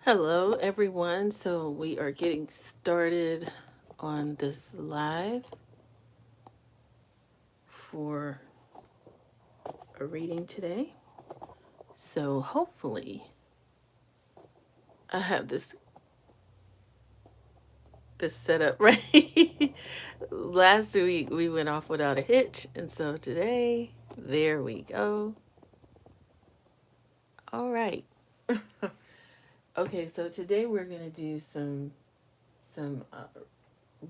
Hello, everyone. So we are getting started on this live for a reading today. So hopefully, I have this set up right. Last week we went off without a hitch, and so today, there we go. All right. Okay, so today we're gonna do some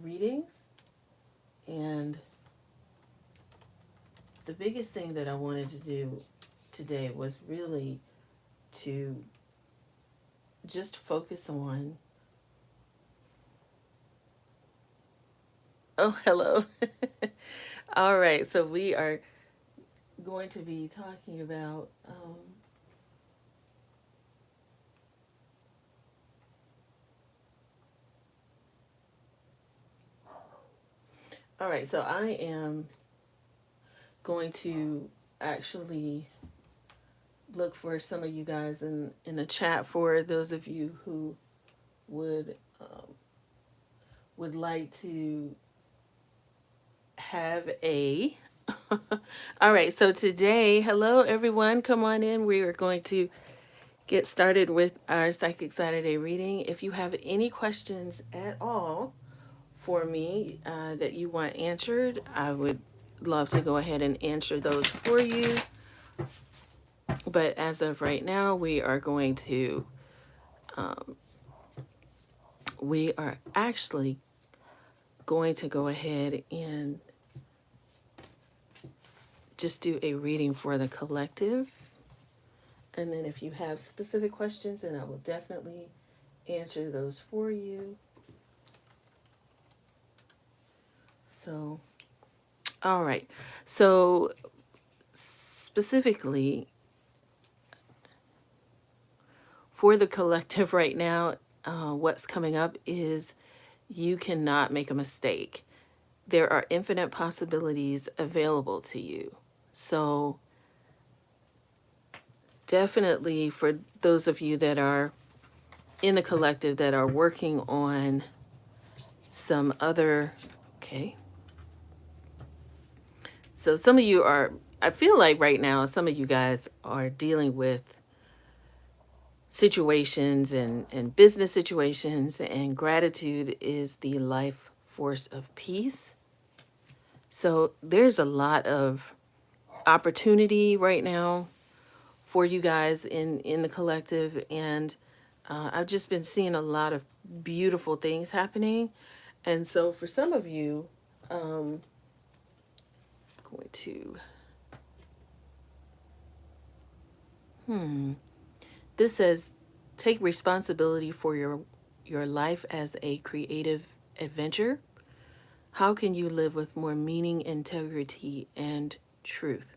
readings, and the biggest thing that I wanted to do today was really to just focus on. Oh, hello. All right, so we are going to be talking about. All right, so I am going to actually look for some of you guys in the chat for those of you who would would like to have a. All right, so today, hello everyone, come on in. We are going to get started with our Psychic Saturday reading. If you have any questions at all for me that you want answered, I would love to go ahead and answer those for you. But as of right now, we are actually going to go ahead and just do a reading for the collective. And then if you have specific questions, then I will definitely answer those for you. So, all right. So, specifically for the collective right now, what's coming up is you cannot make a mistake. There are infinite possibilities available to you. So, definitely for those of you that are in the collective that are working on some other, okay. So, some of you are, I feel like right now, some of you guys are dealing with situations and business situations, and gratitude is the life force of peace. So there's a lot of opportunity right now for you guys in the collective, and I've just been seeing a lot of beautiful things happening. And so for some of you, going to this says take responsibility for your life as a creative adventure. How can you live with more meaning, integrity, and truth?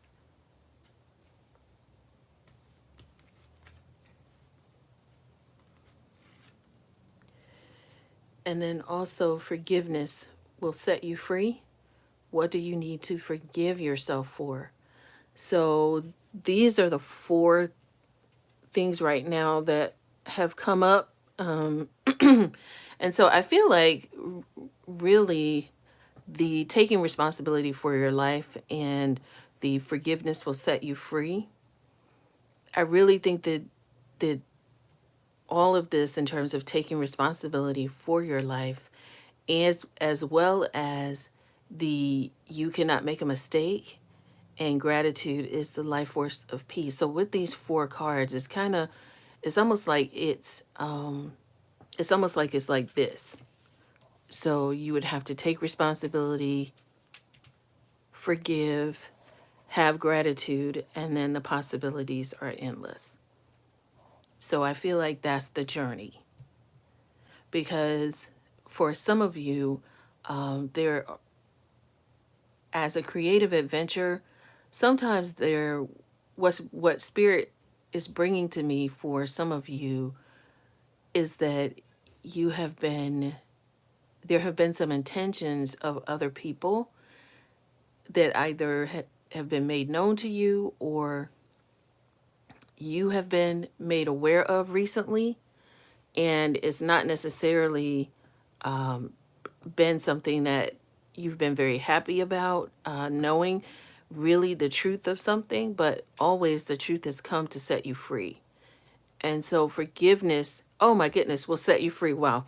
And then also, forgiveness will set you free. What do you need to forgive yourself for? So, these are the four things right now that have come up. And so, I feel like really the taking responsibility for your life and the forgiveness will set you free. I really think that all of this in terms of taking responsibility for your life, as well as the you cannot make a mistake, and gratitude is the life force of peace. So with these four cards, it's almost like it's almost like it's like this. So you would have to take responsibility, forgive, have gratitude, and then the possibilities are endless. So I feel like that's the journey, because for some of you, there, as a creative adventure, sometimes there, what spirit is bringing to me for some of you is that you have been there have been some intentions of other people that either have been made known to you, or you have been made aware of recently, And it's not necessarily been something that you've been very happy about, knowing really the truth of something, but always the truth has come to set you free. And so forgiveness, oh my goodness, will set you free. Wow.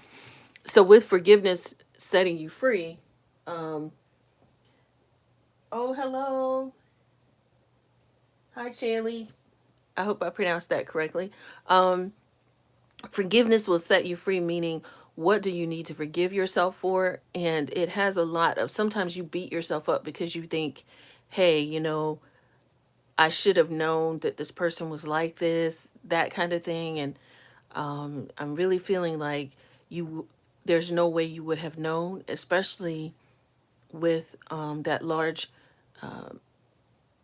So with forgiveness setting you free, oh, hello. Hi, Chaley. I hope I pronounced that correctly. Um, Forgiveness will set you free, meaning what do you need to forgive yourself for? And it has a lot of, sometimes you beat yourself up because you think, hey, I should have known that this person was like this, that kind of thing. And I'm really feeling like you, there's no way you would have known, especially with that large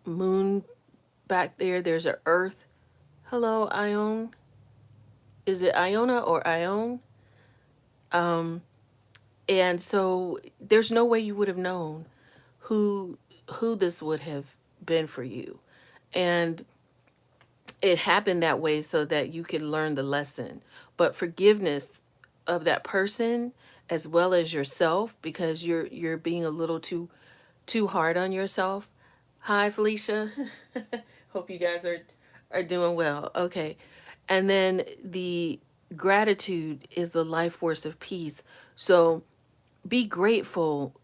moon back there. There's a earth. Hello, Ione. Is it Iona or Ione? And so there's no way you would have known who who this would have been for you. And it happened that way so that you could learn the lesson. But forgiveness of that person as well as yourself, because you're being a little too hard on yourself. Hi, Felicia. Hope you guys are doing well. Okay. And then the gratitude is the life force of peace. So be grateful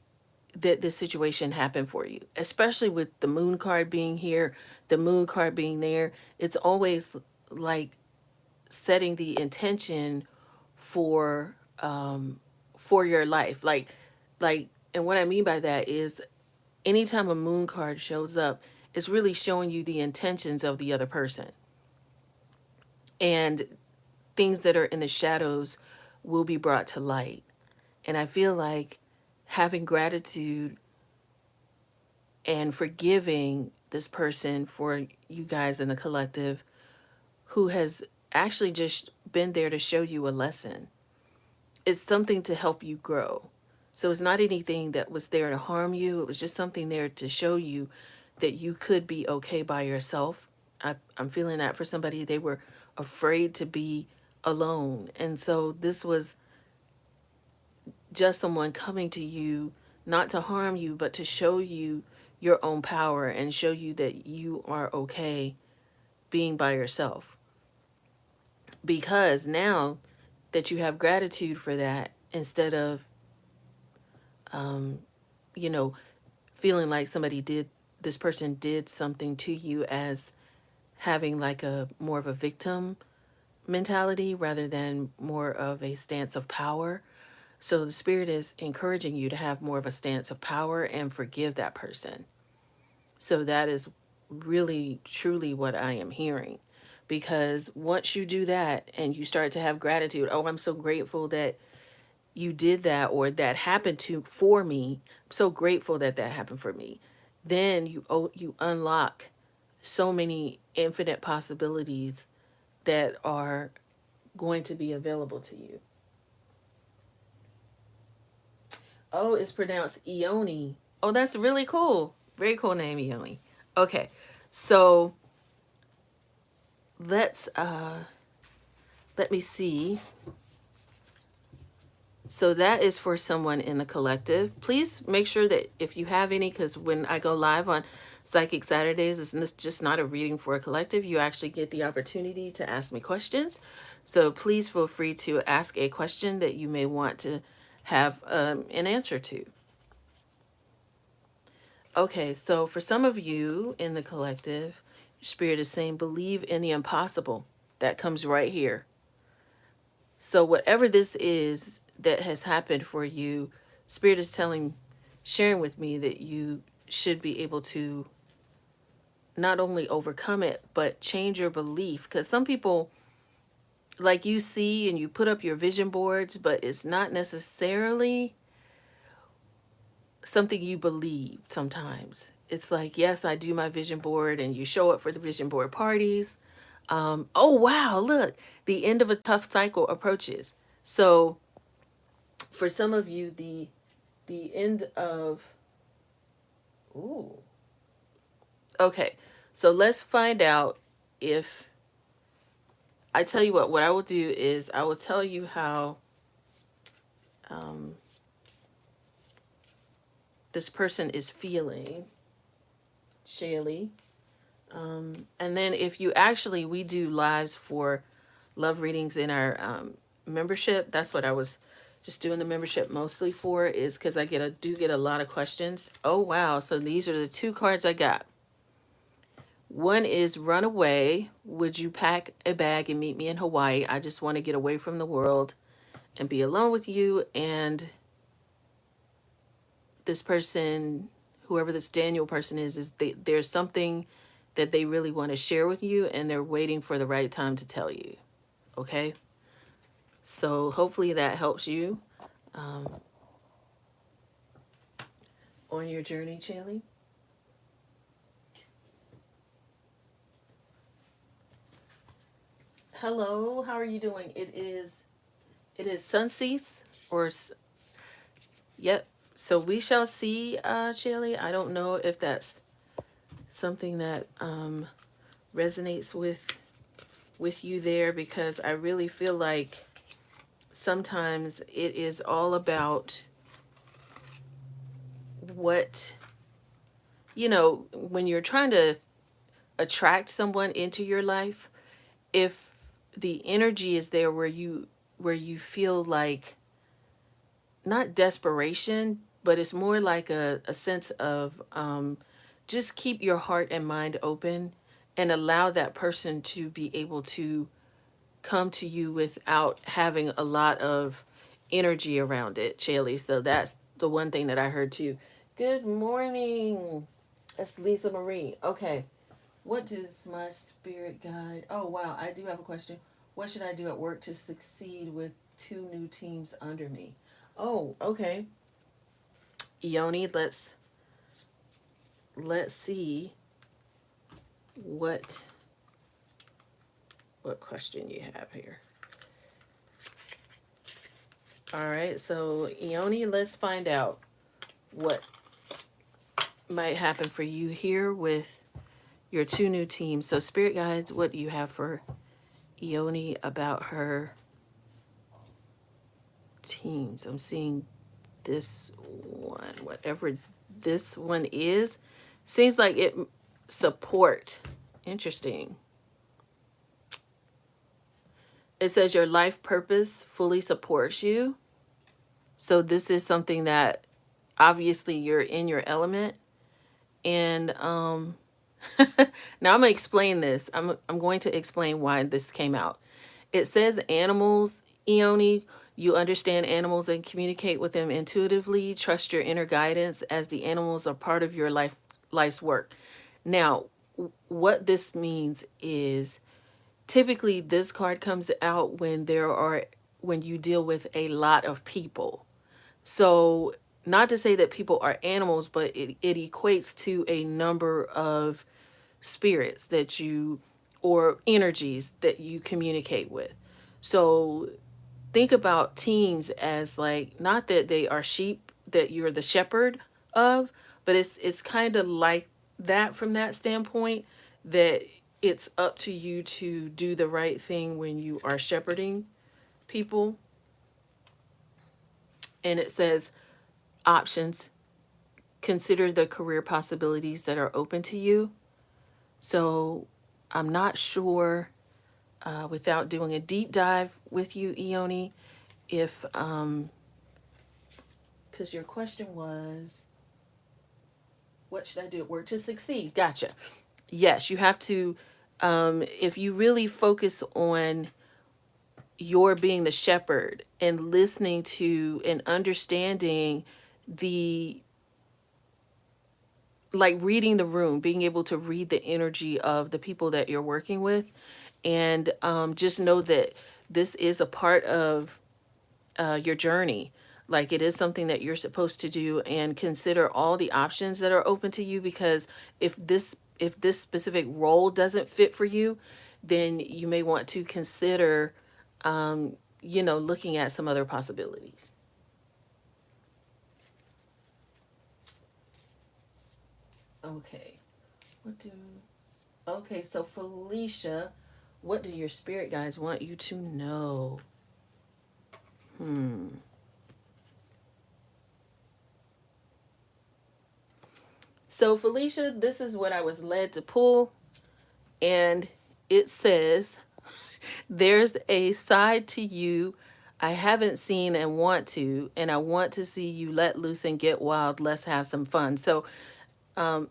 that this situation happened for you, especially with the moon card being here, the moon card being there. It's always like setting the intention for for your life. And what I mean by that is anytime a moon card shows up, it's really showing you the intentions of the other person. And things that are in the shadows will be brought to light. And I feel like having gratitude and forgiving this person for you guys in the collective who has actually just been there to show you a lesson. It's something to help you grow. So it's not anything that was there to harm you. It was just something there to show you that you could be okay by yourself. I'm feeling that for somebody. They were afraid to be alone. And so this was just someone coming to you, not to harm you, but to show you your own power and show you that you are okay being by yourself. Because now that you have gratitude for that, instead of, you know, feeling like this person did something to you as having like a more of a victim mentality rather than more of a stance of power. So the spirit is encouraging you to have more of a stance of power and forgive that person. So that is really, truly what I am hearing. Because once you do that and you start to have gratitude, oh, I'm so grateful that you did that or that happened to for me. I'm so grateful that that happened for me. Then you unlock so many infinite possibilities that are going to be available to you. Oh, it's pronounced Ione. Oh, that's really cool. Very cool name, Ione. Okay. So let's let me see. So that is for someone in the collective. Please make sure that if you have any, because when I go live on Psychic Saturdays, it's just not a reading for a collective. You actually get the opportunity to ask me questions. So please feel free to ask a question that you may want to have an answer to. Okay, so for some of you in the collective, your spirit is saying, believe in the impossible. That comes right here. So whatever this is that has happened for you, spirit is sharing with me that you should be able to not only overcome it, but change your belief. Because some people, like you see and you put up your vision boards, but it's not necessarily something you believe sometimes. It's like, yes, I do my vision board, and you show up for the vision board parties. Oh, wow, look, the end of a tough cycle approaches. So for some of you, the end of, ooh, okay, so let's find out if I tell you what I will do is I will tell you how this person is feeling, Shaylee. And then if you actually, we do lives for love readings in our membership. That's what I was just doing the membership mostly for, is because I do get a lot of questions. Oh wow! So these are the two cards I got. One is run away. Would you pack a bag and meet me in Hawaii? I just want to get away from the world and be alone with you. And this person, whoever this Daniel person is there's something that they really want to share with you, and they're waiting for the right time to tell you. Okay? So hopefully that helps you on your journey, Chaley. Hello, how are you doing? It is Suncease or yep. So we shall see, Chaley. I don't know if that's something that resonates with you there, because I really feel like sometimes it is all about what, when you're trying to attract someone into your life, if the energy is there where you feel like not desperation, but it's more like a sense of just keep your heart and mind open and allow that person to be able to come to you without having a lot of energy around it, Chaley. So that's the one thing that I heard too. Good morning. That's Lisa Marie. Okay. What does my spirit guide? Oh, wow. I do have a question. What should I do at work to succeed with two new teams under me? Oh, okay. Ioni, let's see what question you have here. All right, so Ioni, let's find out what might happen for you here with your two new teams. So spirit guides, what do you have for Ioni about her teams? I'm seeing this one, whatever this one is, seems like it support. Interesting. It says your life purpose fully supports you. So this is something that obviously you're in your element. And now I'm gonna explain this. I'm going to explain why this came out. It says animals, Ioni, you understand animals and communicate with them intuitively. Trust your inner guidance as the animals are part of your life's work. Now, what this means is typically this card comes out when you deal with a lot of people. So not to say that people are animals, but it equates to a number of spirits that you or energies that you communicate with. So think about teams as like, not that they are sheep that you're the shepherd of, but it's kind of like that from that standpoint, that it's up to you to do the right thing when you are shepherding people. And it says options, consider the career possibilities that are open to you. So I'm not sure, without doing a deep dive with you, Ioni, if because your question was, what should I do at work to succeed? Gotcha. Yes, you have to, if you really focus on your being the shepherd and listening to and understanding the, like reading the room, being able to read the energy of the people that you're working with, and just know that this is a part of your journey. Like it is something that you're supposed to do, and consider all the options that are open to you, because if this specific role doesn't fit for you, then you may want to consider looking at some other possibilities. Okay. What do Okay, so Felicia, What do your spirit guides want you to know? Hmm. So, Felicia, this is what I was led to pull, and it says, there's a side to you I haven't seen and want to, and I want to see you let loose and get wild. Let's have some fun. So,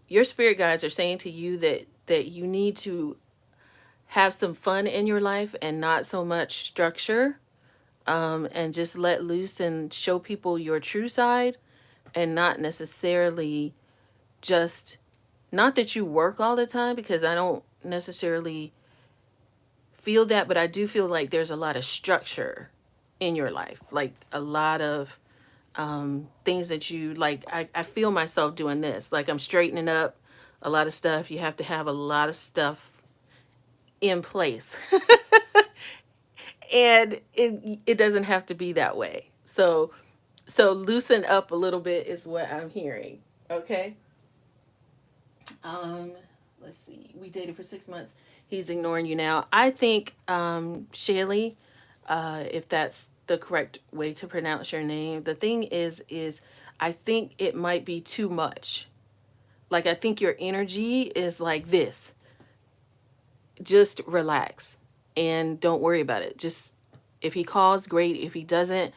your spirit guides are saying to you that you need to have some fun in your life and not so much structure, and just let loose and show people your true side, and not necessarily just, not that you work all the time, because I don't necessarily feel that, but I do feel like there's a lot of structure in your life, like a lot of things that you like. I feel myself doing this, like I'm straightening up a lot of stuff. You have to have a lot of stuff in place. And it doesn't have to be that way. So loosen up a little bit is what I'm hearing. Okay. Um, let's see. We dated for 6 months. He's ignoring you now. I think, Shaylee, if that's the correct way to pronounce your name. The thing is I think it might be too much. Like, I think your energy is like this. Just relax and don't worry about it. Just, if he calls, great. If he doesn't,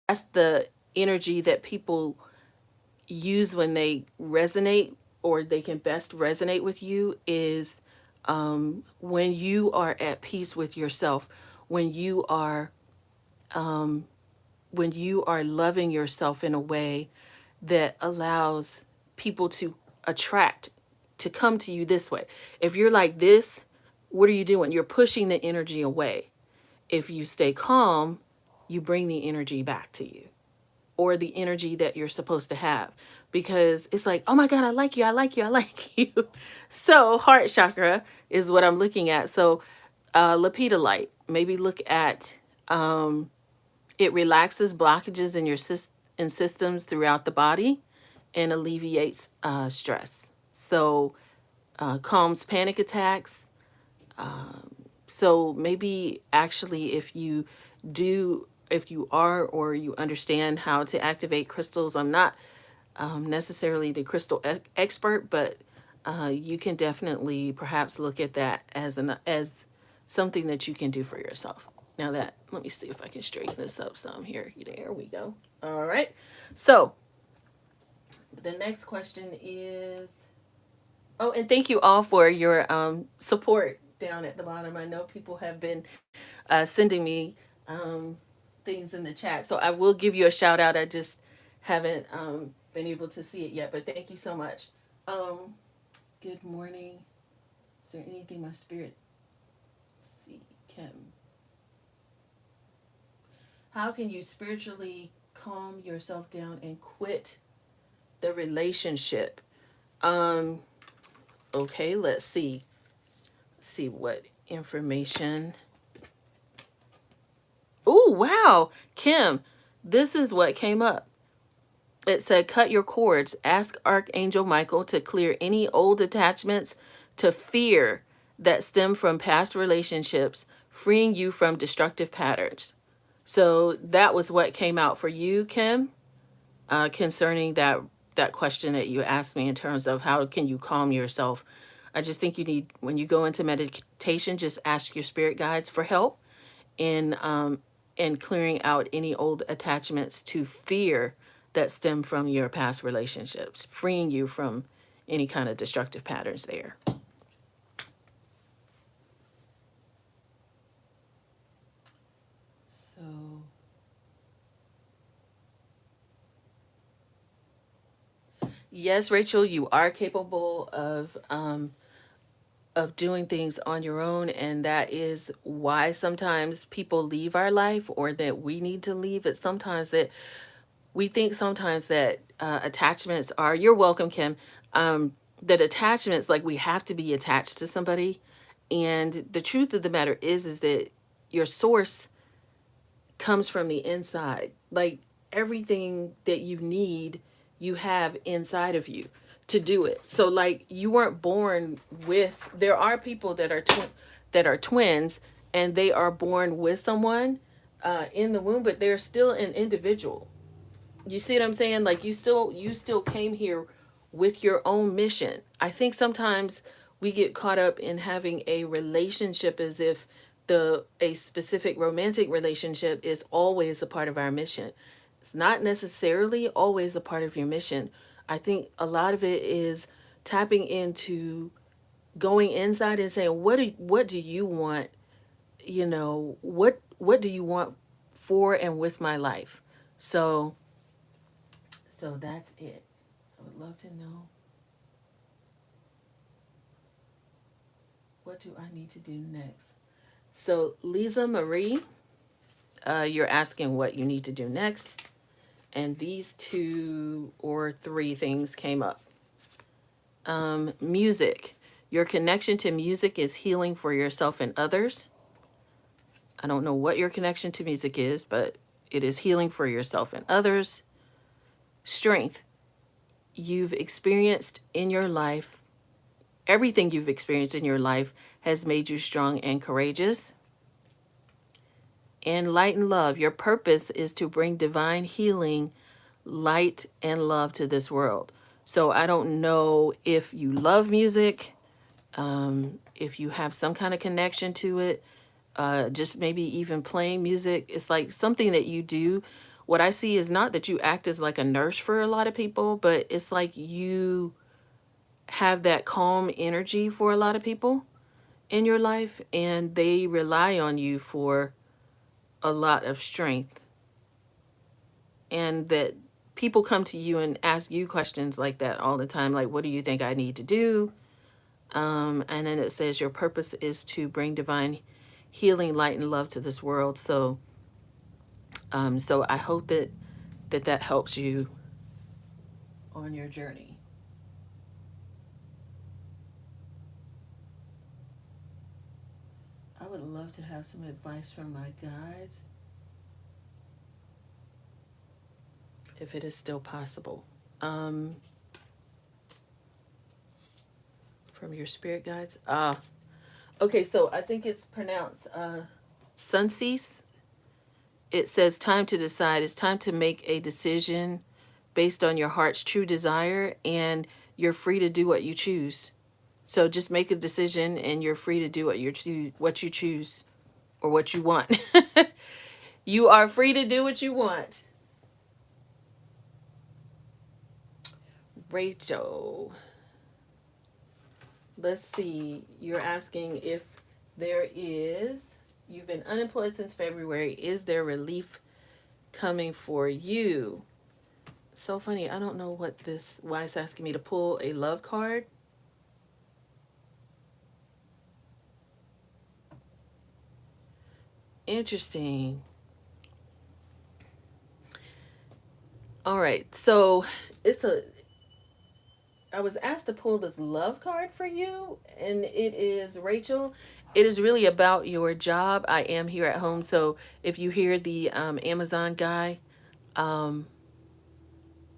that's the energy that people use when they resonate, or they can best resonate with you, is when you are at peace with yourself, when you are when you are loving yourself in a way that allows people to attract, to come to you this way. If you're like this, what are you doing? You're pushing the energy away. If you stay calm, you bring the energy back to you, or the energy that you're supposed to have, because it's like, oh my God, I like you, I like you, I like you. So heart chakra is what I'm looking at. So lepidolite, maybe look at, it relaxes blockages in your in systems throughout the body, and alleviates stress. So calms panic attacks. So maybe actually, if you are, or you understand how to activate crystals, I'm not necessarily the crystal expert, but you can definitely perhaps look at that as something that you can do for yourself. Now that, let me see if I can straighten this up some here. There we go. All right. So the next question is, oh, and thank you all for your support down at the bottom. I know people have been sending me things in the chat, so I will give you a shout out. I just haven't been able to see it yet, but thank you so much. Um, Good morning. Is there anything my spirit? Let's see, Kim. How can you spiritually calm yourself down and quit the relationship? Um, okay, let's see. See what information. Oh, wow. Kim, this is what came up. It said, cut your cords. Ask Archangel Michael to clear any old attachments to fear that stem from past relationships, freeing you from destructive patterns. So that was what came out for you, Kim, concerning that question that you asked me in terms of how can you calm yourself. I just think you need, when you go into meditation, just ask your spirit guides for help in clearing out any old attachments to fear that stem from your past relationships, freeing you from any kind of destructive patterns there. So, yes, Rachel, you are capable of doing things on your own, and that is why sometimes people leave our life, or that we need to leave. It's sometimes that we think sometimes that attachments are, you're welcome, Kim, that attachments, like we have to be attached to somebody. And the truth of the matter is that your source comes from the inside. Like everything that you need, you have inside of you to do it. So like you weren't born with, there are people that are that are twins and they are born with someone in the womb, but they're still an individual. You see what I'm saying? Like you still came here with your own mission. I think sometimes we get caught up in having a relationship as if the a specific romantic relationship is always a part of our mission. It's not necessarily always a part of your mission. I think a lot of it is tapping into going inside and saying what do you want, what do you want for and with my life. So that's it. I would love to know, what do I need to do next? So, Lisa Marie, you're asking what you need to do next. And these two or three things came up. Music. Your connection to music is healing for yourself and others. I don't know what your connection to music is, but it is healing for yourself and others. Strength. You've experienced in your life Everything you've experienced in your life has made you strong and courageous. And light and love. Your purpose is to bring divine healing, light, and love to this world. So I don't know if you love music, if you have some kind of connection to it, just maybe even playing music. It's like something that you do. What I see is not that you act as like a nurse for a lot of people, but it's like you have that calm energy for a lot of people in your life, and they rely on you for a lot of strength. And that people come to you and ask you questions like that all the time, like, what do you think I need to do? And then it says your purpose is to bring divine healing, light, and love to this world. So I hope that helps you on your journey. I would love to have some advice from my guides, if it is still possible. From your spirit guides. Okay, so I think it's pronounced Suncease. It says time to decide. It's time to make a decision based on your heart's true desire, and you're free to do what you choose. So just make a decision, and you're free to do what you choose or what you want. You are free to do what you want. Rachel, let's see. You're asking if you've been unemployed since February. Is there relief coming for you? So funny. I don't know why it's asking me to pull a love card. Interesting. All right. So I was asked to pull this love card for you, and it is Rachel. It is really about your job. I am here at home, so if you hear the Amazon guy, um,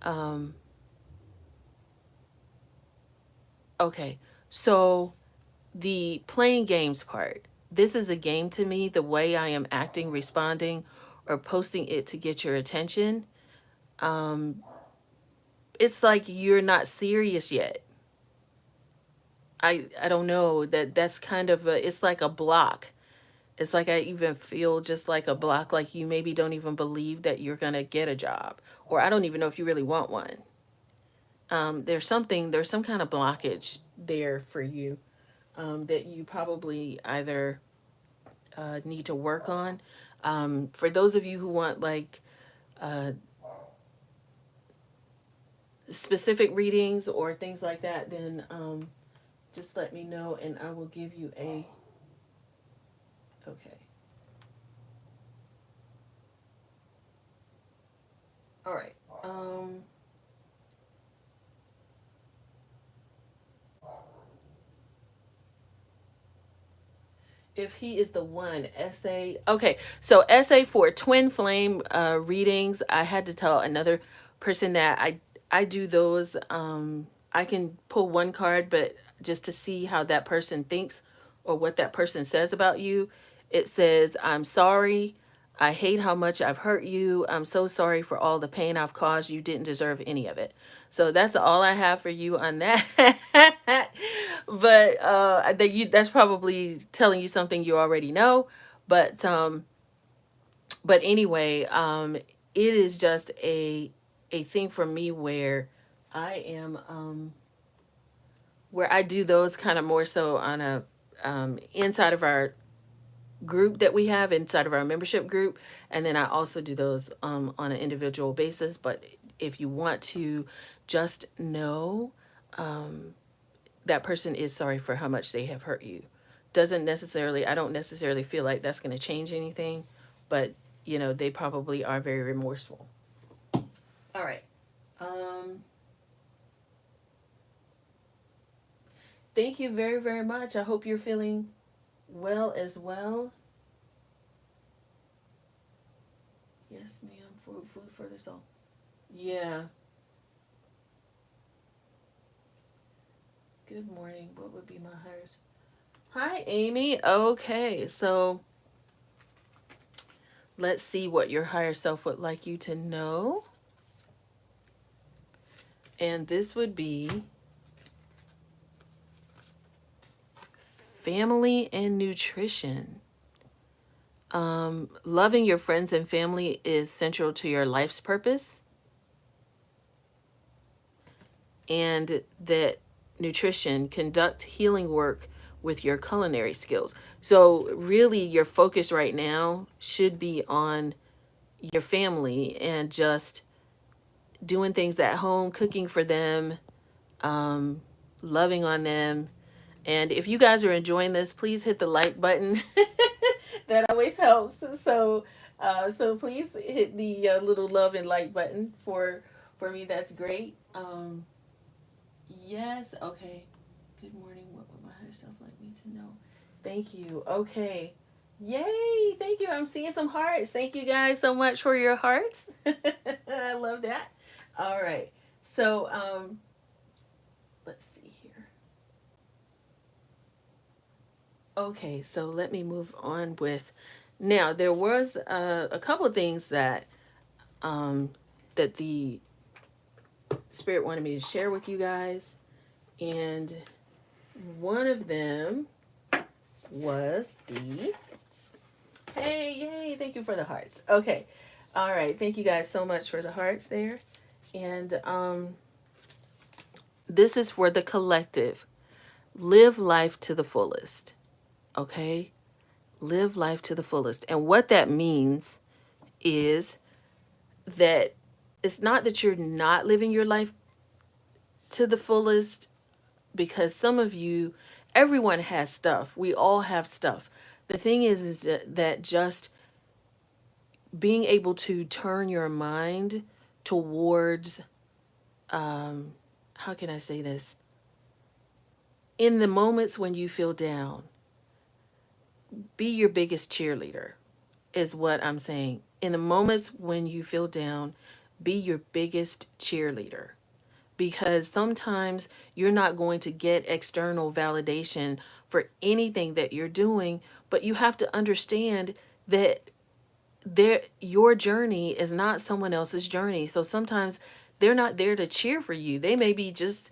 um, okay. So the playing games part. This is a game to me. The way I am acting, responding, or posting it to get your attention. Um, it's like you're not serious yet. I don't know, that's kind of it's like a block. It's like I even feel just like a block, like you maybe don't even believe that you're gonna get a job, or I don't even know if you really want one. There's some kind of blockage there for you, that you probably either need to work on. For those of you who want like uh, specific readings or things like that, then just let me know and I will give you a. Okay. All right. If he is the one, essay. Okay, so essay for twin flame readings. I had to tell another person that I do those. I can pull one card, but just to see how that person thinks or what that person says about you, it says, I'm sorry. I hate how much I've hurt you. I'm so sorry for all the pain I've caused. You didn't deserve any of it. So that's all I have for you on that. But I think that's probably telling you something you already know. But anyway, it is just a thing for me where I am where I do those kind of more so on a inside of our group that we have inside of our membership group, and then I also do those on an individual basis. But if you want to just know, that person is sorry for how much they have hurt you. Doesn't necessarily, I don't necessarily feel like that's going to change anything, but you know, they probably are very remorseful. All right. Um, Thank you very, very much. I hope you're feeling well as well. Yes, ma'am. Food for the soul. Yeah. Good morning. What would be my highest? Hi, Amy. Okay, so let's see what your higher self would like you to know. And this would be family and nutrition. Loving your friends and family is central to your life's purpose, and that nutrition conduct healing work with your culinary skills. So really your focus right now should be on your family and just doing things at home, cooking for them, loving on them. And if you guys are enjoying this, please hit the like button. That always helps. So please hit the little love and like button for me. That's great. Yes. Okay. Good morning. What would my higher self like me to know? Thank you. Okay. Yay. Thank you. I'm seeing some hearts. Thank you guys so much for your hearts. I love that. All right. So, let's see here. Okay. So let me move on with, now there was a couple of things that, that the spirit wanted me to share with you guys. And one of them was the, hey, yay, thank you for the hearts. Okay. All right. Thank you guys so much for the hearts there. And this is for the collective. Live life to the fullest. Okay? Live life to the fullest. And what that means is that it's not that you're not living your life to the fullest, because some of you, everyone has stuff. We all have stuff. The thing is that just being able to turn your mind towards, how can I say this? In the moments when you feel down, be your biggest cheerleader, is what I'm saying. In the moments when you feel down, be your biggest cheerleader. Because sometimes you're not going to get external validation for anything that you're doing, but you have to understand that your journey is not someone else's journey. So sometimes they're not there to cheer for you. They may be just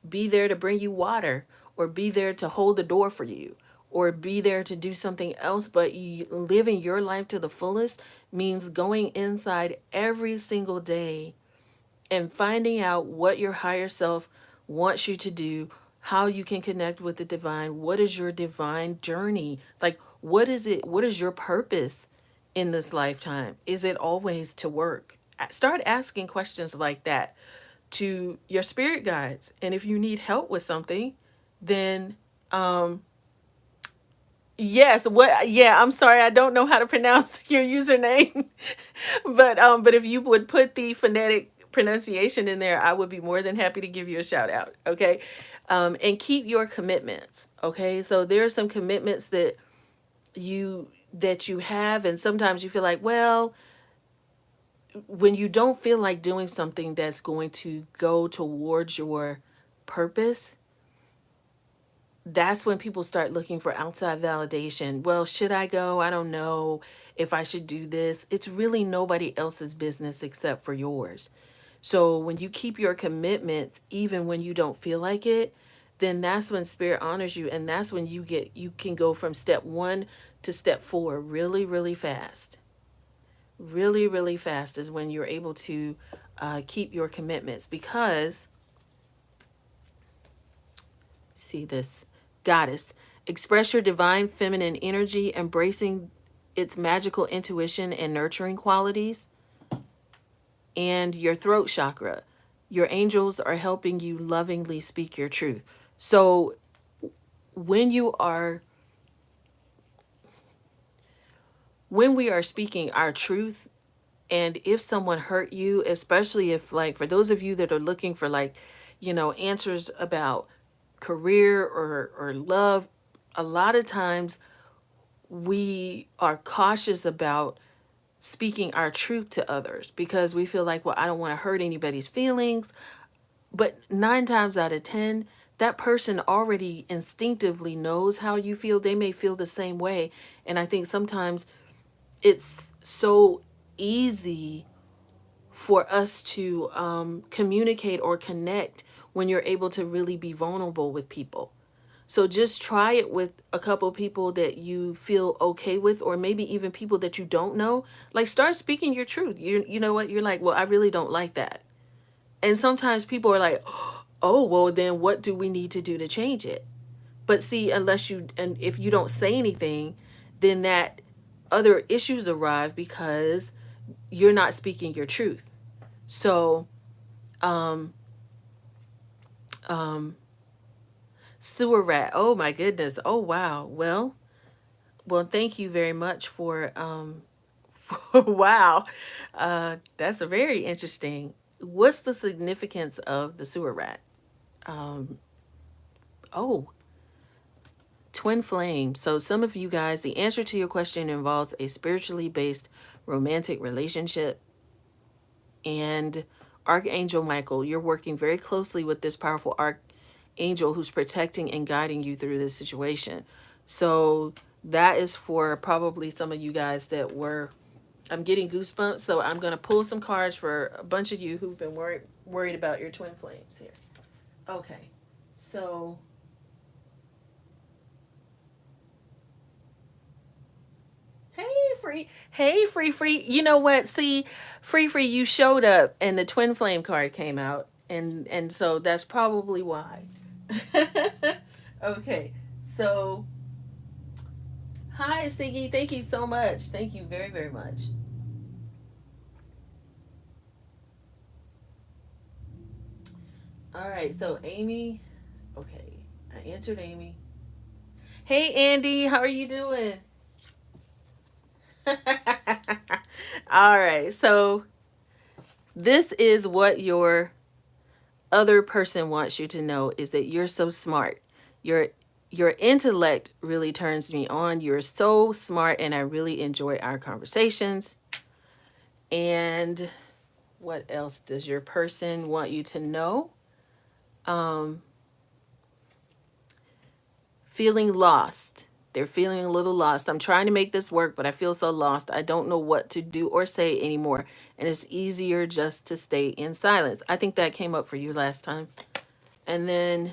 be there to bring you water, or be there to hold the door for you, or be there to do something else. But living your life to the fullest means going inside every single day and finding out what your higher self wants you to do, how you can connect with the divine. What is your divine journey? Like, what is it? What is your purpose in this lifetime? Is it always to work? Start asking questions like that to your spirit guides. And if you need help with something, then yes, what, yeah, I'm sorry, I don't know how to pronounce your username. But if you would put the phonetic pronunciation in there, I would be more than happy to give you a shout out. Okay. And keep your commitments. Okay. So there are some commitments that you have, and sometimes you feel like, well, when you don't feel like doing something that's going to go towards your purpose, that's when people start looking for outside validation. Well, should I go? I don't know if I should do this. It's really nobody else's business except for yours. So when you keep your commitments, even when you don't feel like it, then that's when spirit honors you. And that's when you can go from step 1 to step 4 really, really fast. Really, really fast is when you're able to keep your commitments, because see this goddess, express your divine feminine energy, embracing its magical intuition and nurturing qualities. And your throat chakra, your angels are helping you lovingly speak your truth. So when you are when we are speaking our truth, and if someone hurt you, especially if, like, for those of you that are looking for, like, answers about career or love, a lot of times we are cautious about speaking our truth to others because we feel like, well, I don't want to hurt anybody's feelings. But 9 times out of 10, that person already instinctively knows how you feel. They may feel the same way. And I think sometimes it's so easy for us to communicate or connect when you're able to really be vulnerable with people. So just try it with a couple people that you feel okay with, or maybe even people that you don't know. Like, start speaking your truth. You know what? You're like, well, I really don't like that. And sometimes people are like, oh, well, then what do we need to do to change it? But see, and if you don't say anything, then that other issues arrive because you're not speaking your truth. So, sewer rat. Oh my goodness. Oh wow. Well, thank you very much for for wow. That's a very interesting. What's the significance of the sewer rat? Oh, twin flame. So some of you guys, the answer to your question involves a spiritually based romantic relationship. And Archangel Michael, you're working very closely with this powerful archangel who's protecting and guiding you through this situation. So that is for probably some of you guys that were. I'm getting goosebumps, so I'm going to pull some cards for a bunch of you who've been worried about your twin flames here. Okay. So hey, free. You know what? See, free, you showed up and the twin flame card came out, and so that's probably why. Okay. So, hi Siggy, thank you so much. Thank you very, very much. All right. So, Amy, okay. I answered Amy. Hey Andy, how are you doing? All right. So, this is what your other person wants you to know, is that you're so smart. Your your intellect really turns me on. You're so smart and I really enjoy our conversations. And what else does your person want you to know? Um Feeling lost. They're feeling a little lost. I'm trying to make this work, but I feel so lost. I don't know what to do or say anymore. And it's easier just to stay in silence. I think that came up for you last time. And then,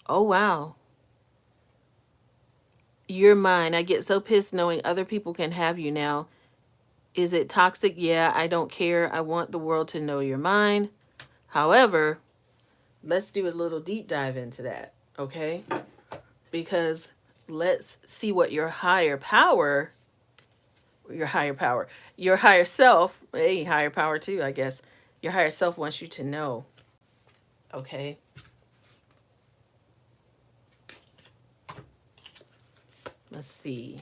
oh wow, you're mine. I get so pissed knowing other people can have you now. Is it toxic? Yeah, I don't care. I want the world to know you're mine. However, let's do a little deep dive into that, okay? Because let's see what your higher self, hey, higher power too, I guess. Your higher self wants you to know, okay? Let's see.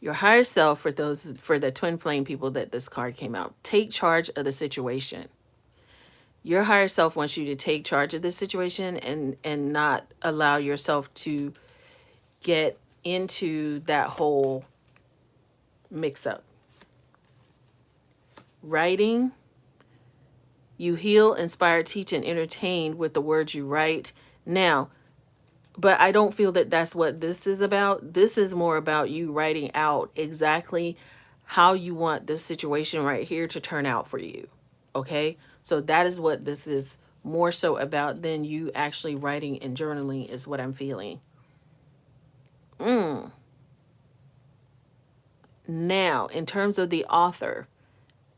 Your higher self, for the twin flame people that this card came out, take charge of the situation. Your higher self wants you to take charge of this situation and not allow yourself to get into that whole mix up. Writing, you heal, inspire, teach, and entertain with the words you write. Now, but I don't feel that that's what this is about. This is more about you writing out exactly how you want this situation right here to turn out for you. Okay? So that is what this is more so about than you actually writing and journaling, is what I'm feeling. Now, in terms of the author,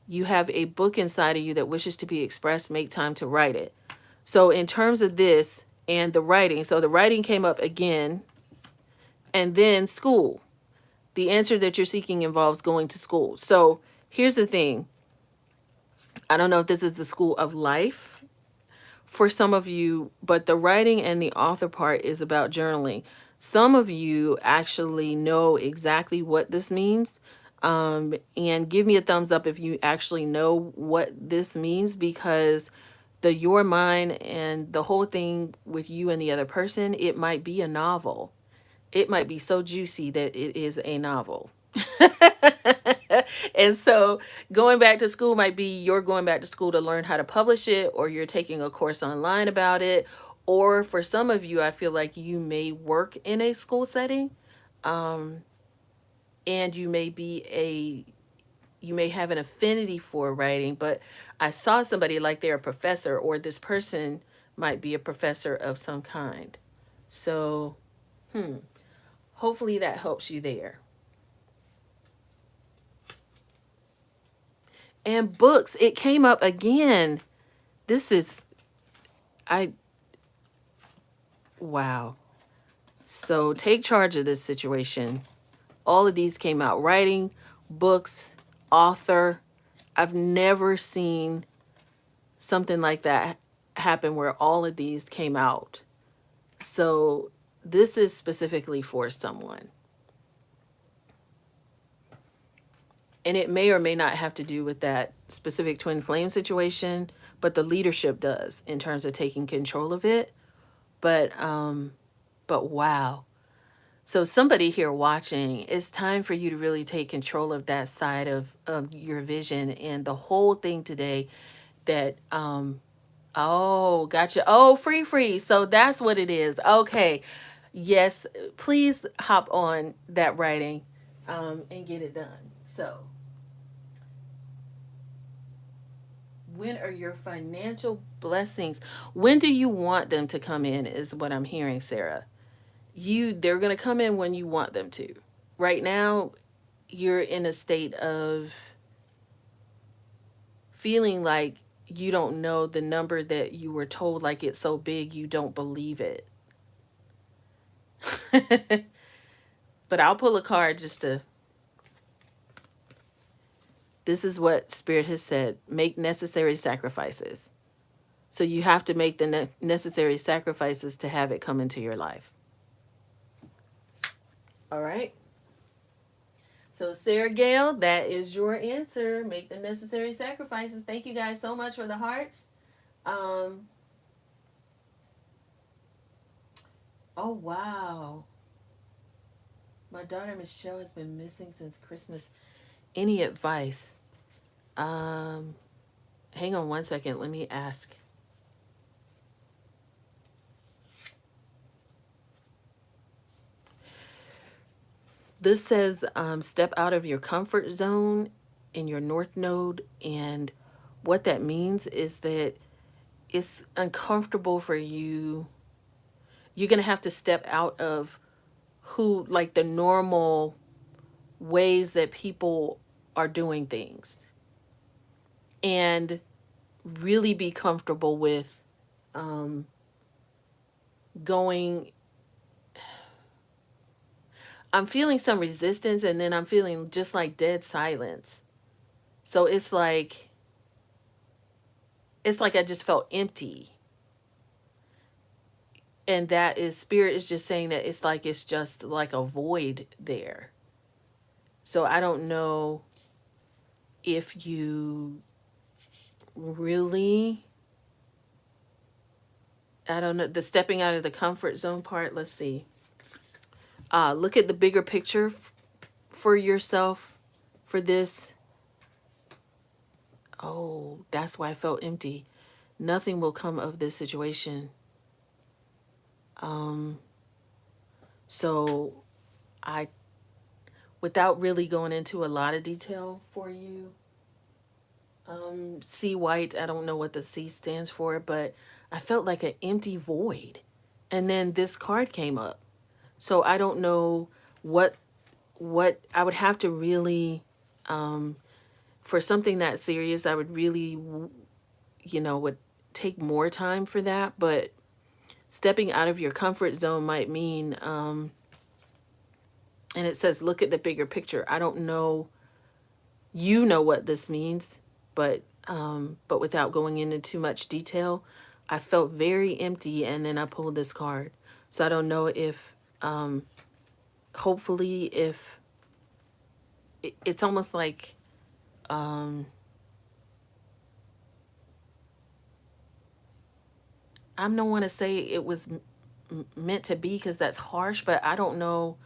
you have a book inside of you that wishes to be expressed. Make time to write it. So in terms of this and the writing, so the writing came up again, and then school. The answer that you're seeking involves going to school. So here's the thing. I don't know if this is the school of life for some of you, but the writing and the author part is about journaling. Some of you actually know exactly what this means. And give me a thumbs up if you actually know what this means, because the your mind and the whole thing with you and the other person, it might be a novel. It might be so juicy that it is a novel. And so going back to school might be you're going back to school to learn how to publish it, or you're taking a course online about it. Or for some of you, I feel like you may work in a school setting, and you may have an affinity for writing, but I saw somebody like they're a professor, or this person might be a professor of some kind. So hopefully that helps you there. And books, it came up again. This is, I, wow. So take charge of this situation. All of these came out. Writing, books, author. I've never seen something like that happen where all of these came out. So this is specifically for someone. And it may or may not have to do with that specific twin flame situation, but the leadership does in terms of taking control of it. But wow. So somebody here watching, it's time for you to really take control of that side of your vision. And the whole thing today that oh, gotcha. Oh, free. So that's what it is. Okay. Yes, please hop on that writing and get it done. So, when are your financial blessings? When do you want them to come in is what I'm hearing, Sarah. They're going to come in when you want them to. Right now, you're in a state of feeling like you don't know the number that you were told, like it's so big you don't believe it. But I'll pull a card just to. This is what Spirit has said. Make necessary sacrifices. So you have to make the necessary sacrifices to have it come into your life. All right. So Sarah Gale, that is your answer. Make the necessary sacrifices. Thank you guys so much for the hearts. Oh, wow. My daughter Michelle has been missing since Christmas. Any advice? Hang on one second. Let me ask. This says step out of your comfort zone in your North Node. And what that means is that it's uncomfortable for you. You're going to have to step out of like the normal ways that people are doing things, and really be comfortable with going. I'm feeling some resistance, and then I'm feeling just like dead silence. So it's like I just felt empty. And that is, Spirit is just saying that it's just like a void there. So I don't know if you really, I don't know, the stepping out of the comfort zone part. Let's see. Look at the bigger picture for yourself for this. Oh, that's why I felt empty. Nothing will come of this situation. So I, without really going into a lot of detail for you, C white, I don't know what the C stands for, but I felt like an empty void. And then this card came up. So I don't know what I would have to really, for something that serious, I would really, would take more time for that. But stepping out of your comfort zone might mean, and it says, look at the bigger picture. I don't know, what this means, but without going into too much detail, I felt very empty, and then I pulled this card. So I don't know if, hopefully, if it's almost like, I don't want to say it was meant to be because that's harsh, but I don't know.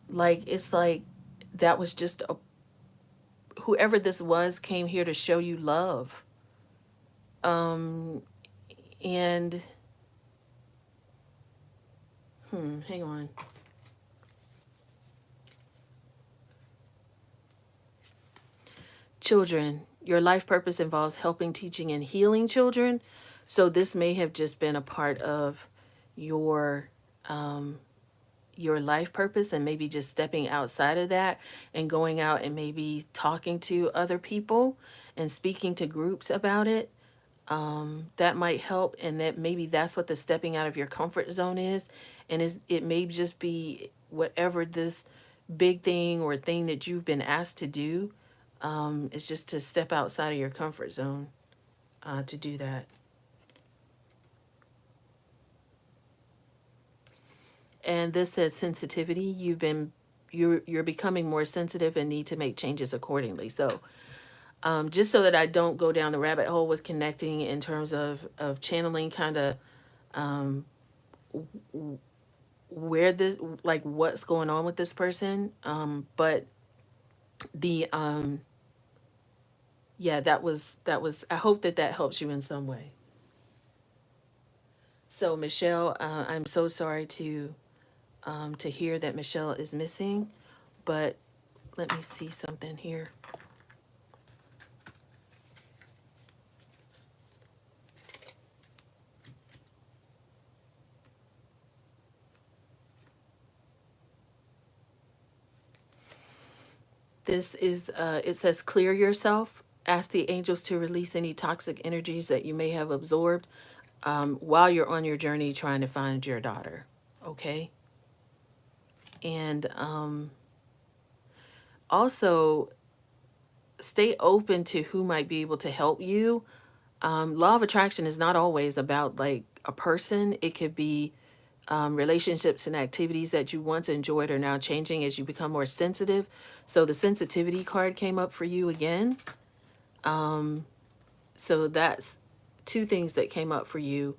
Like, it's like that was just whoever this was came here to show you love. And hang on. Children, your life purpose involves helping, teaching, and healing children. So this may have just been a part of your your life purpose, and maybe just stepping outside of that and going out and maybe talking to other people and speaking to groups about it. That might help, and that maybe that's what the stepping out of your comfort zone is. And it may just be whatever this big thing or thing that you've been asked to do, is just to step outside of your comfort zone, to do that. And this says sensitivity. You're becoming more sensitive and need to make changes accordingly. So, just so that I don't go down the rabbit hole with connecting in terms of channeling, kind of where this, like what's going on with this person. But the yeah, that was. I hope that helps you in some way. So Michelle, I'm so sorry to hear that Michelle is missing, but let me see something here. This is, it says, clear yourself. Ask the angels to release any toxic energies that you may have absorbed, while you're on your journey trying to find your daughter. Okay. And also stay open to who might be able to help you. Law of attraction is not always about like a person, it could be relationships and activities that you once enjoyed are now changing as you become more sensitive. So the sensitivity card came up for you again. So that's two things that came up for you.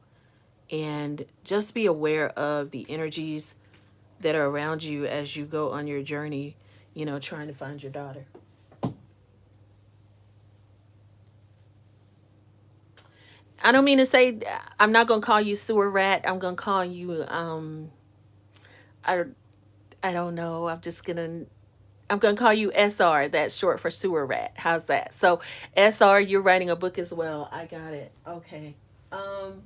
And just be aware of the energies that are around you as you go on your journey, trying to find your daughter. I don't mean to say, I'm not going to call you sewer rat. I'm going to call you, I, I don't know. I'm going to call you SR. That's short for sewer rat. How's that? So SR, you're writing a book as well. I got it. Okay. Um,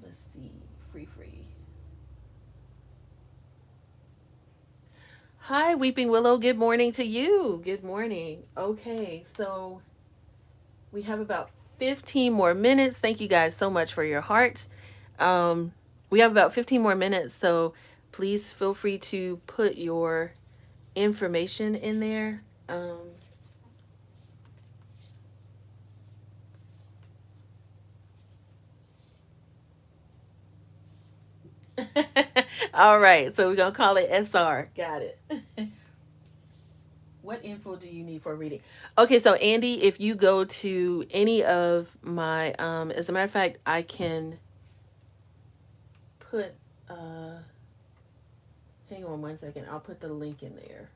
let's see. Free. Hi, Weeping Willow. Good morning to you. Good morning. Okay. So we have about 15 more minutes. Thank you guys so much for your hearts. We have about 15 more minutes. So please feel free to put your information in there. All right, so we're gonna call it SR. Got it. What info do you need for a reading? Okay, so Andy, if you go to any of my, as a matter of fact, I can put, hang on one second, I'll put the link in there.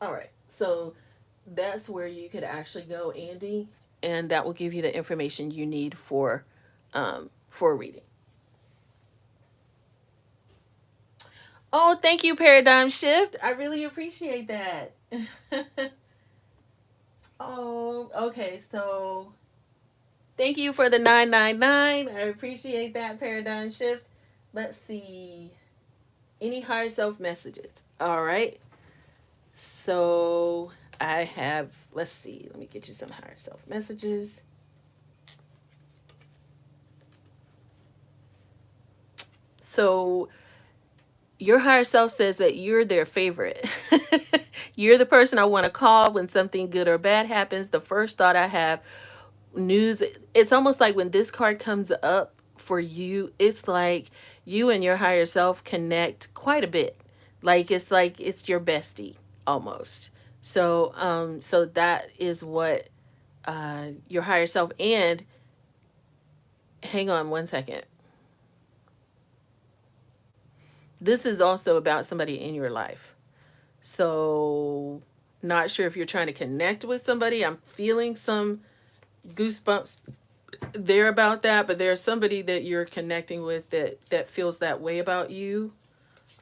All right. So that's where you could actually go, Andy, and that will give you the information you need for reading. Oh, thank you, Paradigm Shift. I really appreciate that. Oh, okay. So thank you for the 999. I appreciate that, Paradigm Shift. Let's see. Any higher self messages? All right. So I have, let's see, let me get you some higher self messages. So your higher self says that you're their favorite. You're the person I want to call when something good or bad happens. The first thought I have, news. It's almost like when this card comes up for you, it's like you and your higher self connect quite a bit. Like it's your bestie almost. So that is what your higher self. And hang on one second. This is also about somebody in your life. So, not sure if you're trying to connect with somebody. I'm feeling some goosebumps there about that, but there's somebody that you're connecting with that feels that way about you.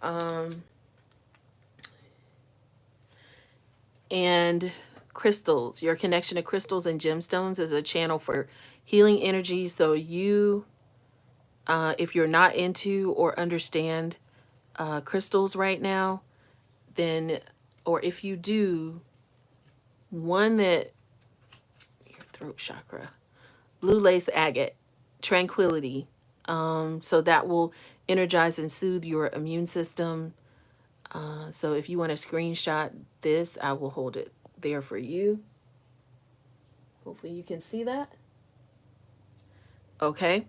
Um, and crystals, your connection to crystals and gemstones is a channel for healing energy. So you, if you're not into or understand crystals right now, then, or if you do, one that your throat chakra, blue lace agate, tranquility. So that will energize and soothe your immune system. So if you want to screenshot this, I will hold it there for you. Hopefully you can see that. Okay.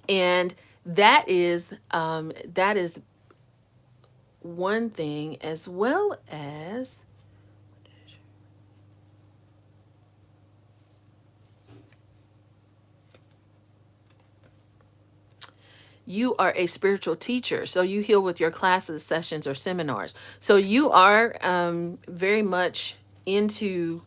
And that is one thing, as well as you are a spiritual teacher. So you heal with your classes, sessions, or seminars. So you are very much into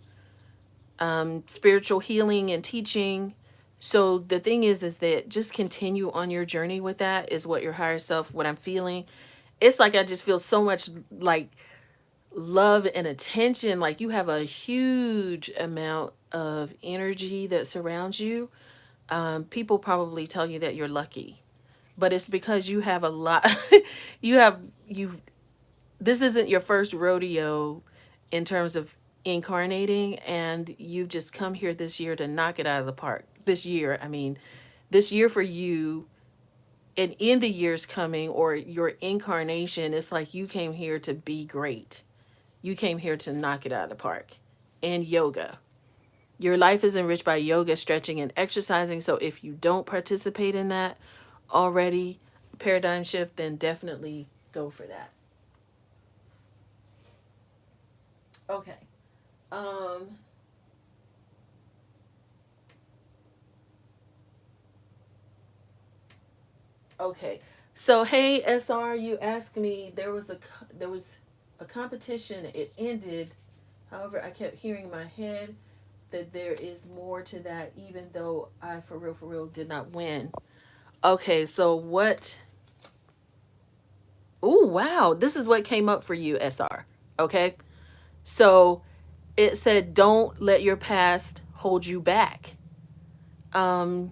spiritual healing and teaching. So the thing is that just continue on your journey with that, is what your higher self, what I'm feeling. It's like I just feel so much like love and attention. Like you have a huge amount of energy that surrounds you. People probably tell you that you're lucky, but it's because you have a lot. You've this isn't your first rodeo in terms of incarnating, and you've just come here this year to knock it out of the park. This year, I mean, this year for you, and in the years coming, or your incarnation, it's like you came here to be great. You came here to knock it out of the park. And yoga. Your life is enriched by yoga, stretching, and exercising. So if you don't participate in that already, paradigm shift, then definitely go for that. Okay. Um, okay. So hey SR, you asked me, there was a competition. It ended. However, I kept hearing in my head that there is more to that, even though I for real did not win. Okay, so what? Oh wow, this is what came up for you, SR. Okay, so it said, don't let your past hold you back. Um,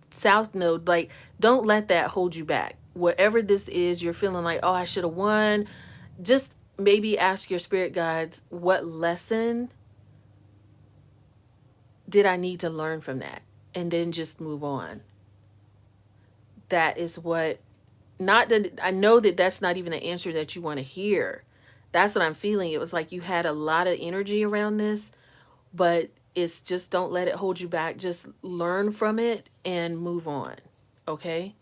South Node, like, don't let that hold you back. Whatever this is, you're feeling like, oh, I should have won. Just maybe ask your spirit guides, what lesson did I need to learn from that? And then just move on. That is what, not that I know that that's not even the answer that you want to hear. That's what I'm feeling. It was like you had a lot of energy around this, but it's just don't let it hold you back. Just learn from it and move on. Okay?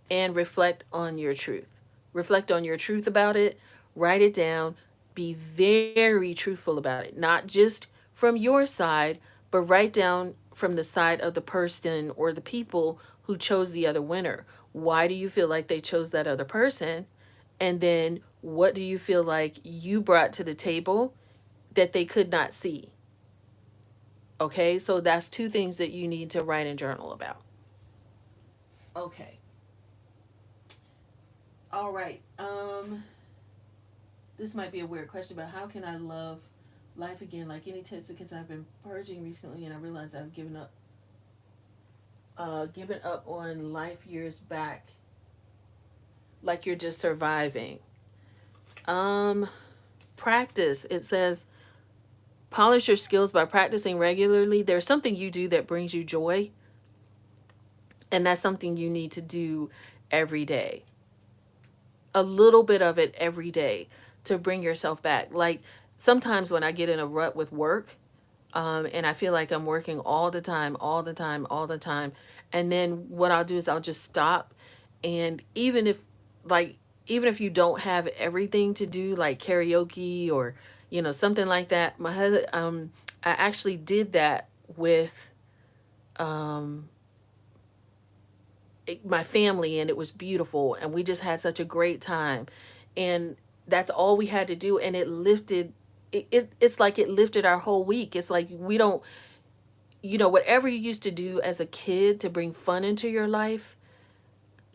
And reflect on your truth. Reflect on your truth about it. Write it down. Be very truthful about it. Not just from your side, but write down from the side of the person or the people who chose the other winner. Why do you feel like they chose that other person? And then what do you feel like you brought to the table that they could not see? Okay, so that's two things that you need to write and journal about. Okay. All right. This might be a weird question, but how can I love life again? Like any tips? Because I've been purging recently, and I realized I've given up on life years back. Like you're just surviving. Um, Practice. It says polish your skills by practicing regularly. There's something you do that brings you joy, and that's something you need to do every day. A little bit of it every day to bring yourself back. Like sometimes when I get in a rut with work, and I feel like I'm working all the time, all the time, all the time, and then what I'll do is I'll just stop, and like even if you don't have everything to do, like karaoke or something like that, my husband, I actually did that with um my family, and it was beautiful, and we just had such a great time, and that's all we had to do, and it lifted it's like it lifted our whole week. It's like we don't, whatever you used to do as a kid to bring fun into your life,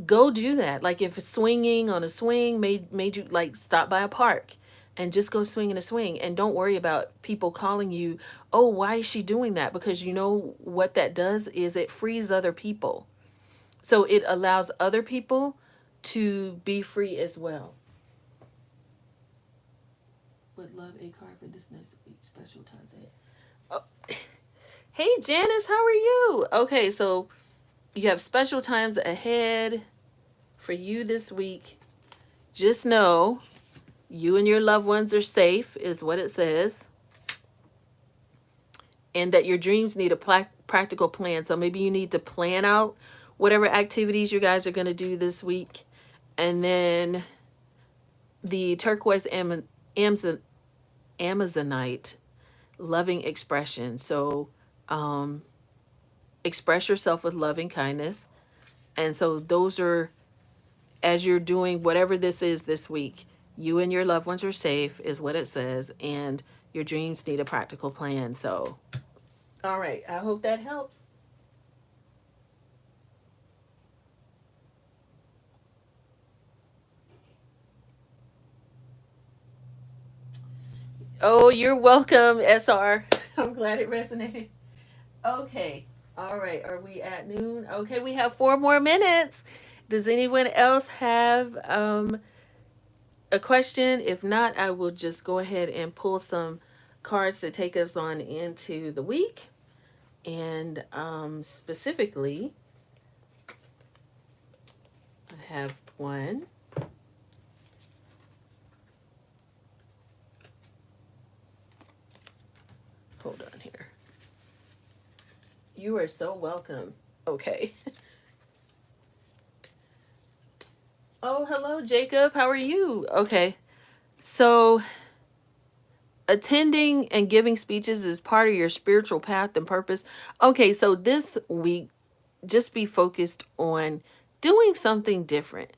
go do that. Like if swinging on a swing made you like stop by a park and just go swing in a swing, and don't worry about people calling you, oh, why is she doing that? Because you know what that does is it frees other people. So it allows other people to be free as well. Would love a card for this next week. Special times ahead. Oh, hey Janice, how are you? Okay, so you have special times ahead for you this week. Just know you and your loved ones are safe, is what it says, and that your dreams need a practical plan. So maybe you need to plan out whatever activities you guys are going to do this week. And then the turquoise Amazonite, loving expression. So express yourself with loving kindness. And so those are, as you're doing whatever this is this week, you and your loved ones are safe, is what it says, and your dreams need a practical plan. So, all right, I hope that helps. Oh, you're welcome, SR. I'm glad it resonated. Okay. All right. Are we at noon? Okay, we have 4 more minutes. Does anyone else have a question? If not, I will just go ahead and pull some cards to take us on into the week. And specifically, I have one. Hold on here. You are so welcome. Okay. Oh, hello, Jacob. How are you? Okay. So, attending and giving speeches is part of your spiritual path and purpose. Okay, so this week, just be focused on doing something different,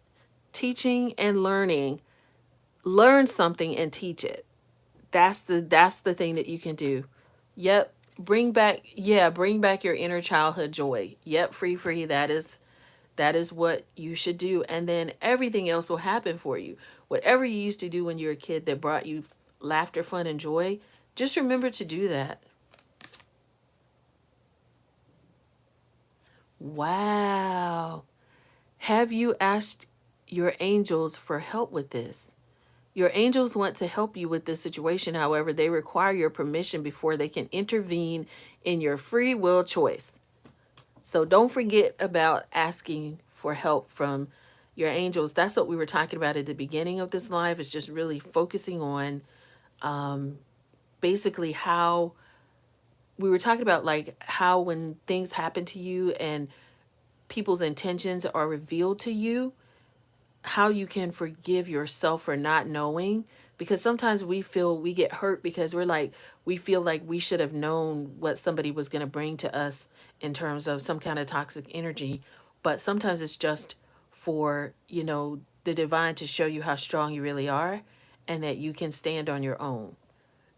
teaching and learning. Learn something and teach it. That's the thing that you can do. Yep. Bring back your inner childhood joy. Yep, free. That is what you should do. And then everything else will happen for you. Whatever you used to do when you were a kid that brought you laughter, fun, and joy, just remember to do that. Wow. Have you asked your angels for help with this? Your angels want to help you with this situation. However, they require your permission before they can intervene in your free will choice. So don't forget about asking for help from your angels. That's what we were talking about at the beginning of this live, is just really focusing on basically how we were talking about, like how when things happen to you and people's intentions are revealed to you, how you can forgive yourself for not knowing. Because sometimes we get hurt because we feel like we should have known what somebody was going to bring to us in terms of some kind of toxic energy. But sometimes it's just for the divine to show you how strong you really are and that you can stand on your own.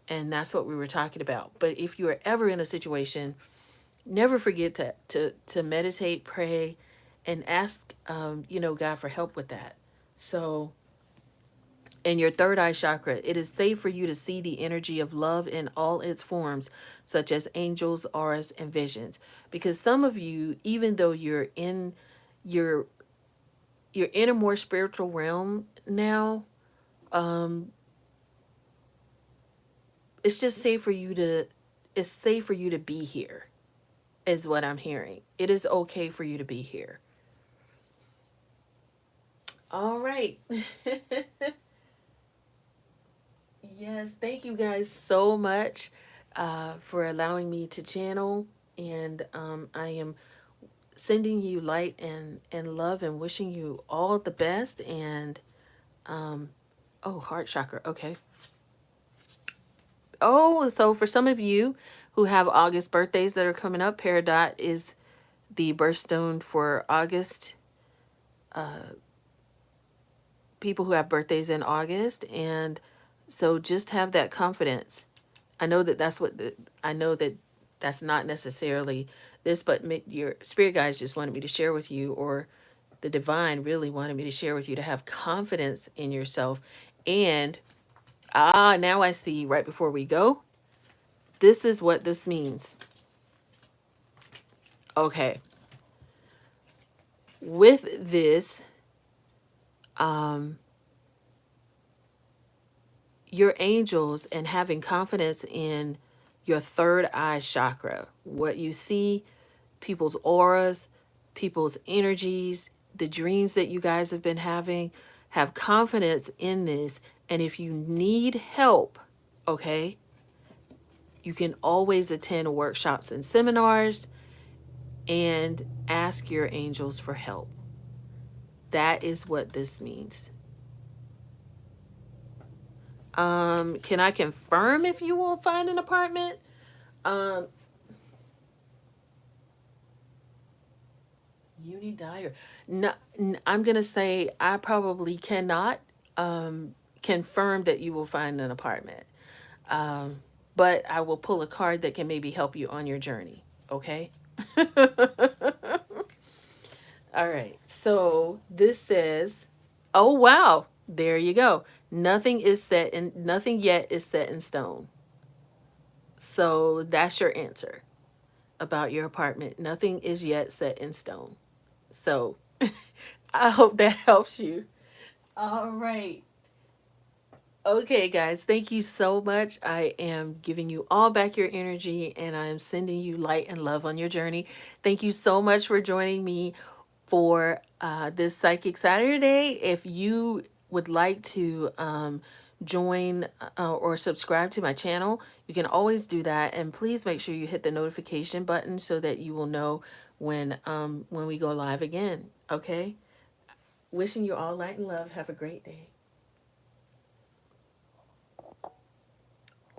And that's what we were talking about. But if you are ever in a situation, never forget to meditate, pray, and ask, God for help with that. So, in your third eye chakra, it is safe for you to see the energy of love in all its forms, such as angels, auras, and visions. Because some of you, even though your you're in a more spiritual realm now, it's just safe for you to it's safe for you to be here, is what I'm hearing. It is okay for you to be here. All right. Yes, thank you guys so much for allowing me to channel. And I am sending you light and love and wishing you all the best. And, oh, heart chakra. Okay. Oh, so for some of you who have August birthdays that are coming up, Peridot is the birthstone for August. People who have birthdays in August. And so just have that confidence. I know that I know that that's not necessarily this, but your spirit guides just wanted me to share with you, or the divine really wanted me to share with you, to have confidence in yourself. And now I see, right before we go, this is what this means. Okay. With this, your angels and having confidence in your third eye chakra, what you see, people's auras, people's energies, the dreams that you guys have been having, have confidence in this. And if you need help, okay, you can always attend workshops and seminars and ask your angels for help. That is what this means. Can I confirm if you will find an apartment? Um, Uni Dyer. No, I'm gonna say I probably cannot confirm that you will find an apartment. But I will pull a card that can maybe help you on your journey. Okay. All right. So this says, oh wow, there you go. Nothing yet is set in stone. So that's your answer about your apartment. Nothing is yet set in stone. So I hope that helps you. All right. Okay, guys, thank you so much. I am giving you all back your energy and I am sending you light and love on your journey. Thank you so much for joining me for this Psychic Saturday. If you would like to join or subscribe to my channel, you can always do that. And please make sure you hit the notification button so that you will know when we go live again. Okay? Wishing you all light and love. Have a great day.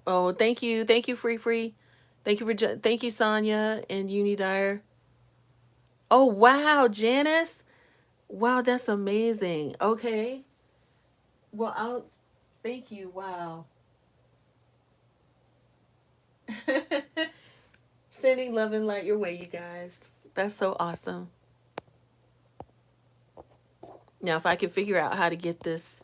Oh, thank you, Free Free. Thank you, Sonia and Uni Dyer. Oh wow, Janice. Wow, that's amazing. Okay. Well, I'll thank you. Wow. Sending love and light your way, you guys. That's so awesome. Now, if I can figure out how to get this